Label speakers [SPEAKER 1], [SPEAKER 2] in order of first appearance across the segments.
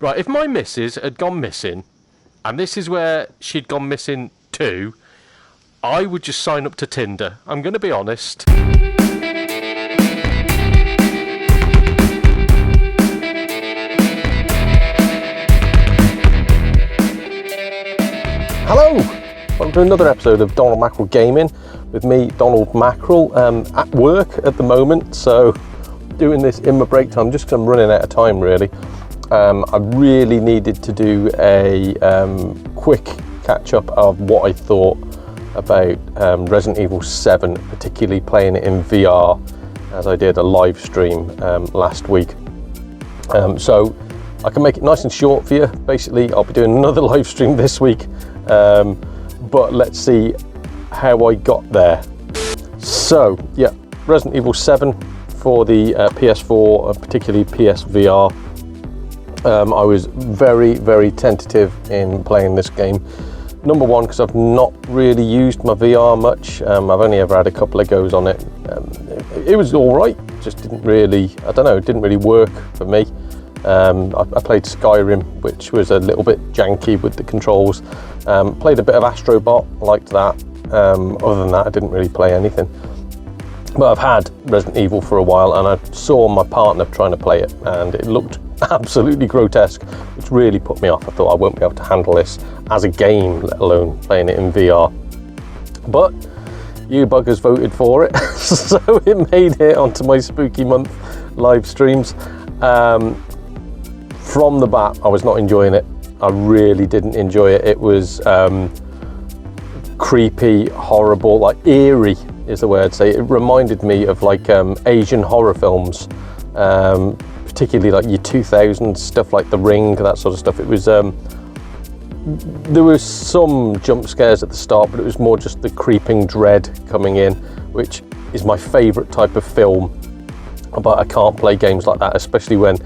[SPEAKER 1] Right, if my missus had gone missing, and this is where she'd gone missing too, I would just sign up to Tinder. I'm going to be honest. Hello! Welcome to another episode of Donald Mackerel Gaming with me, Donald Mackerel, at work at the moment, so doing this in my break time just because I'm running out of time really. I really needed to do a quick catch up of what I thought about Resident Evil 7, particularly playing it in VR, as I did a live stream last week. So I can make it nice and short for you. Basically, I'll be doing another live stream this week, but let's see how I got there. So yeah, Resident Evil 7 for the PS4, particularly PSVR. I was very tentative in playing this game. Number one, because I've not really used my VR much. I've only ever had a couple of goes on it. It was all right, just didn't really, I don't know, it didn't really work for me. I played Skyrim, which was a little bit janky with the controls. Played a bit of Astro Bot, liked that. Other than that, I didn't really play anything. But I've had Resident Evil for a while, and I saw my partner trying to play it, and it looked absolutely grotesque, which really put me off. I thought I won't be able to handle this as a game, let alone playing it in VR. But you buggers voted for it, so it made it onto my Spooky Month live streams. From the bat, I was not enjoying it. I really didn't enjoy it. It was creepy, horrible, like eerie is the way I'd say. It reminded me of like Asian horror films, particularly like your 2000s stuff like The Ring, that sort of stuff. It was there was some jump scares at the start, but it was more just the creeping dread coming in, which is my favourite type of film. But I can't play games like that, especially when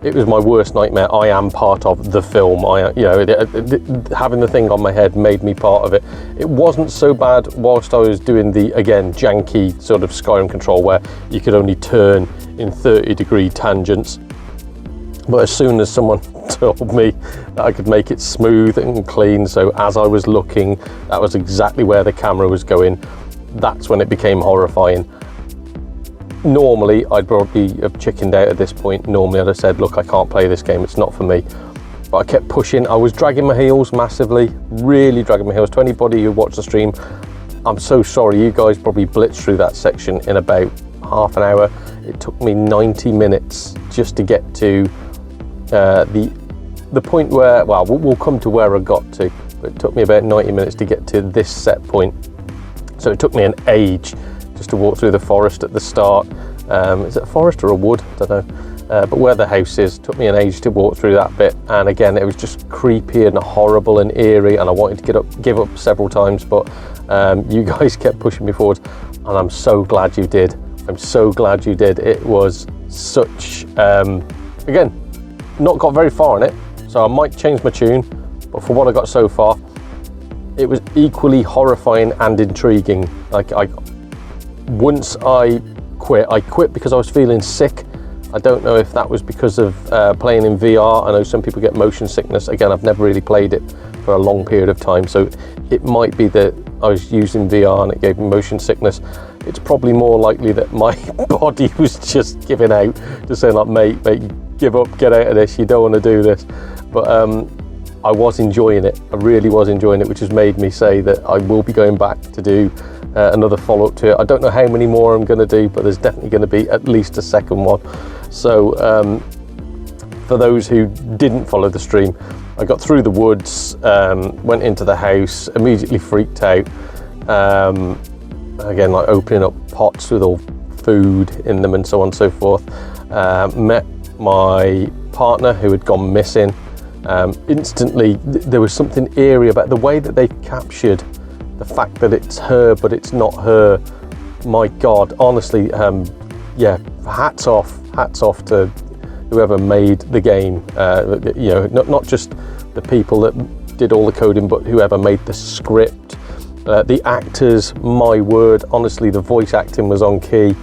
[SPEAKER 1] it was my worst nightmare. I am part of the film. Having the thing on my head made me part of it. It wasn't so bad whilst I was doing the, again, janky sort of Skyrim control where you could only turn in 30-degree tangents. But as soon as someone told me that I could make it smooth and clean, so as I was looking, that was exactly where the camera was going, that's when it became horrifying. Normally, I'd probably have chickened out at this point. Normally, I'd have said, look, I can't play this game, it's not for me. But I kept pushing. I was dragging my heels massively, really dragging my heels. To anybody who watched the stream, I'm so sorry. You guys probably blitzed through that section in about half an hour. It took me 90 minutes just to get to the point where, well, we'll come to where I got to. But it took me about 90 minutes to get to this set point. So it took me an age just to walk through the forest at the start. Is it a forest or a wood? I don't know. But where the house is, took me an age to walk through that bit. And again, it was just creepy and horrible and eerie, and I wanted to give up several times, but you guys kept pushing me forward, and I'm so glad you did. I'm so glad you did. It was such, again, not got very far in it, so I might change my tune, but for what I got so far, it was equally horrifying and intriguing. Once I quit because I was feeling sick. I don't know if that was because of playing in VR. I know some people get motion sickness. Again, I've never really played it for a long period of time, so it might be that I was using VR and it gave me motion sickness. It's probably more likely that my body was just giving out, just saying like, mate, give up, get out of this, you don't want to do this. But I was enjoying it. I really was enjoying it, which has made me say that I will be going back to do another follow-up to it. I don't know how many more I'm going to do, but there's definitely going to be at least a second one. So for those who didn't follow the stream, I got through the woods, went into the house, immediately freaked out. Again, like opening up pots with all food in them and so on and so forth. Met my partner who had gone missing. Instantly, there was something eerie about the way that they captured the fact that it's her, but it's not her. My God, honestly, yeah, hats off to whoever made the game. Not just the people that did all the coding, but whoever made the script, the actors. My word, honestly, the voice acting was on key.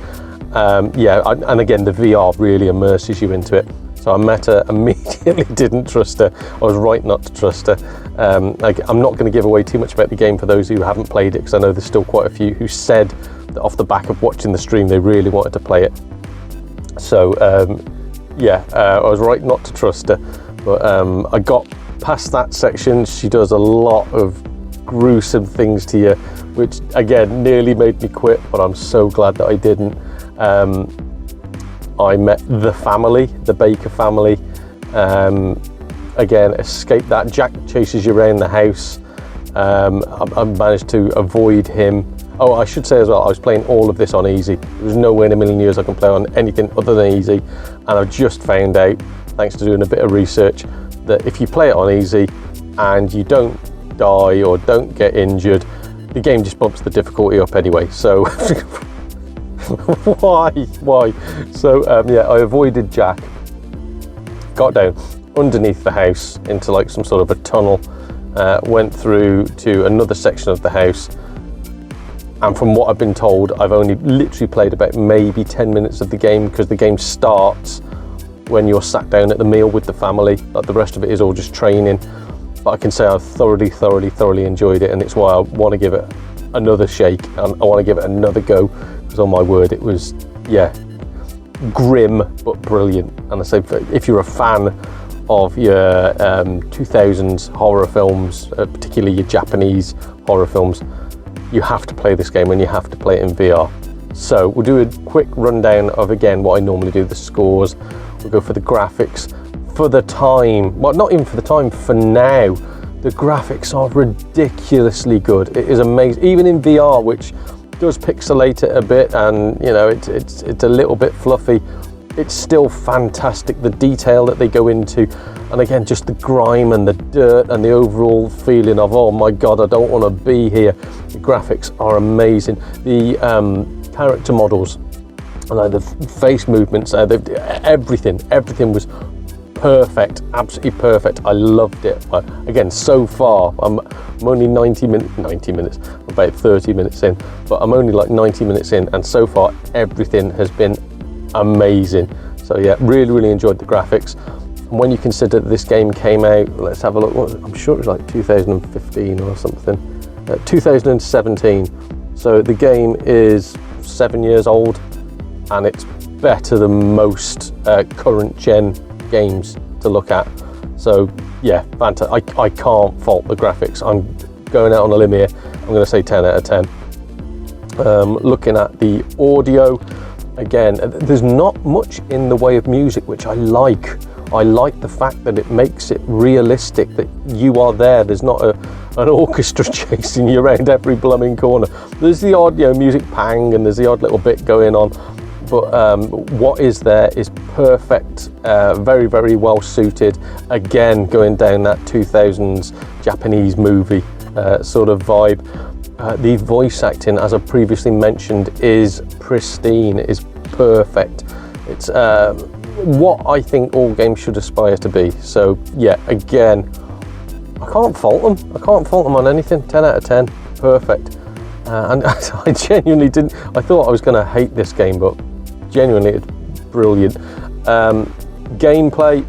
[SPEAKER 1] And again, the VR really immerses you into it. So I met her, immediately didn't trust her. I was right not to trust her. I'm not going to give away too much about the game for those who haven't played it, because I know there's still quite a few who said that off the back of watching the stream they really wanted to play it. So I was right not to trust her, but I got past that section. She does a lot of gruesome things to you, which again nearly made me quit, but I'm so glad that I didn't. I met the family, the Baker family. Again, escape that. Jack chases you around the house. I managed to avoid him. Oh, I should say as well, I was playing all of this on easy. There's no way in a million years I can play on anything other than easy. And I've just found out, thanks to doing a bit of research, that if you play it on easy and you don't die or don't get injured, the game just bumps the difficulty up anyway. So why? So I avoided Jack, got down underneath the house into like some sort of a tunnel, went through to another section of the house, and from what I've been told, I've only literally played about maybe 10 minutes of the game, because the game starts when you're sat down at the meal with the family. Like, the rest of it is all just training, but I can say I've thoroughly enjoyed it, and it's why I want to give it another shake, and I want to give it another go, because on my word, it was grim but brilliant. And I say, if you're a fan of your 2000s horror films, particularly your Japanese horror films, you have to play this game, and you have to play it in VR. So we'll do a quick rundown of, again, what I normally do, the scores. We'll go for the graphics. For the time, well, not even for the time, for now, the graphics are ridiculously good. It is amazing, even in VR, which does pixelate it a bit, and you know, it's a little bit fluffy. It's still fantastic, the detail that they go into, and again, just the grime and the dirt and the overall feeling of, oh my god, I don't want to be here. The graphics are amazing. The character models, like the face movements, everything was perfect, absolutely perfect. I loved it. Again, so far, I'm only 90 minutes, about 30 minutes in, but I'm only like 90 minutes in, and so far everything has been amazing. So yeah, really enjoyed the graphics. And when you consider that this game came out, let's have a look, I'm sure it was like 2015 or something, 2017. So the game is 7 years old, and it's better than most current gen games to look at. So yeah, fantastic. I can't fault the graphics. I'm going out on a limb here. I'm going to say 10 out of 10. Looking at the audio, again, there's not much in the way of music, which I like. I like the fact that it makes it realistic, that you are there. There's not an orchestra chasing you around every blooming corner. There's the odd, music pang, and there's the odd little bit going on. But what is there is perfect, very well suited. Again, going down that 2000s Japanese movie sort of vibe. The voice acting, as I previously mentioned, is pristine, is perfect. It's what I think all games should aspire to be. So yeah, again, I can't fault them. I can't fault them on anything. 10 out of 10, perfect. And I genuinely didn't. I thought I was going to hate this game, but genuinely, it's brilliant. Gameplay.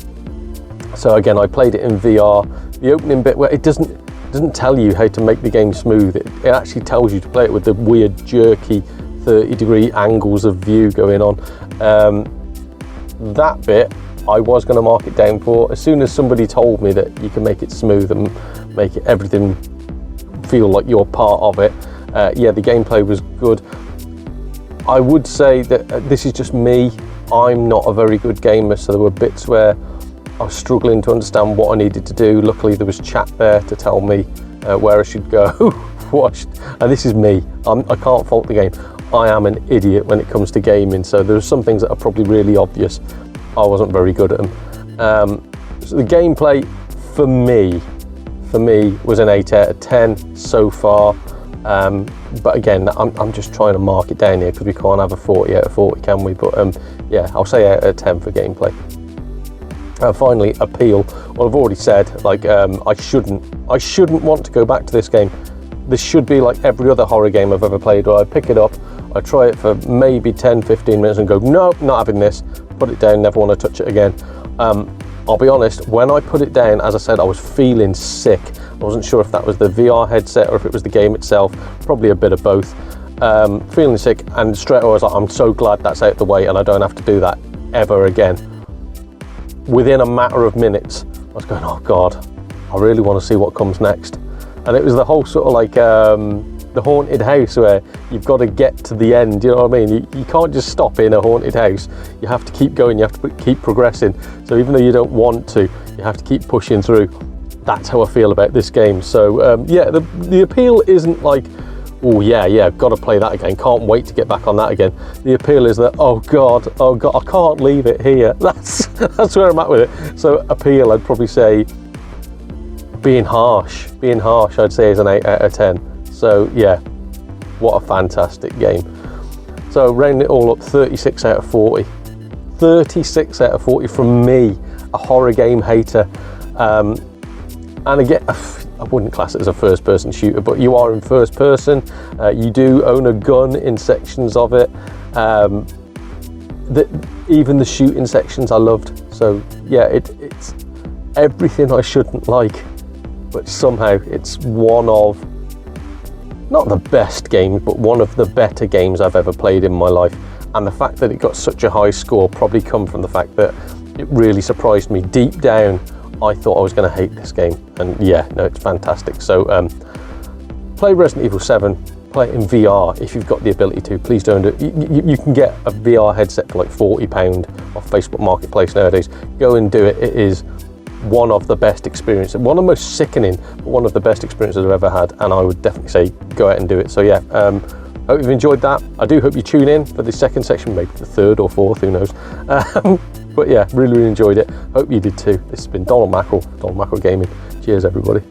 [SPEAKER 1] So again, I played it in VR. The opening bit where it doesn't tell you how to make the game smooth. It actually tells you to play it with the weird jerky 30-degree angles of view going on. That bit I was going to mark it down for. As soon as somebody told me that you can make it smooth and make everything feel like you're part of it, yeah, the gameplay was good. I would say that this is just me. I'm not a very good gamer, so there were bits where I was struggling to understand what I needed to do. Luckily, there was chat there to tell me where I should go. And this is me. I can't fault the game. I am an idiot when it comes to gaming, so there are some things that are probably really obvious. I wasn't very good at them. So the gameplay for me was an 8 out of 10 so far. But again, I'm just trying to mark it down here because we can't have a 40 out of 40, can we? But yeah, I'll say 8 out of 10 for gameplay. Finally, appeal. Well, I've already said, like, I shouldn't want to go back to this game. This should be like every other horror game I've ever played, where I pick it up, I try it for maybe 10-15 minutes and go, no, not having this, put it down, never want to touch it again. I'll be honest, when I put it down, as I said, I was feeling sick. I wasn't sure if that was the VR headset or if it was the game itself, probably a bit of both. Feeling sick, and straight away I was like, I'm so glad that's out the way and I don't have to do that ever again. Within a matter of minutes, I was going, oh God, I really want to see what comes next. And it was the whole sort of like the haunted house where you've got to get to the end, you know what I mean? You can't just stop in a haunted house. You have to keep going, you have to keep progressing. So even though you don't want to, you have to keep pushing through. That's how I feel about this game. So yeah, the appeal isn't like, oh yeah, got to play that again, can't wait to get back on that again. The appeal is that, oh God, I can't leave it here. That's where I'm at with it. So appeal, I'd probably say being harsh, I'd say is an 8 out of 10. So yeah, what a fantastic game. So rounding it all up, 36 out of 40. 36 out of 40 from me, a horror game hater. And again, I wouldn't class it as a first person shooter, but you are in first person. You do own a gun in sections of it. Even the shooting sections I loved. So yeah, it's everything I shouldn't like, but somehow it's one of, not the best games, but one of the better games I've ever played in my life. And the fact that it got such a high score probably come from the fact that it really surprised me. Deep down, I thought I was going to hate this game. And yeah, no, it's fantastic. So play Resident Evil 7, play it in VR if you've got the ability to. Please don't do it. You can get a VR headset for like £40 off Facebook Marketplace nowadays. Go and do it. It is one of the best experiences, one of the most sickening, but one of the best experiences I've ever had, and I would definitely say go out and do it. So yeah, hope you've enjoyed that. I do hope you tune in for the second section, maybe the third or fourth, who knows. But yeah, really enjoyed it. Hope you did too. This has been Donald Mackerel, Donald Mackerel Gaming. Cheers everybody.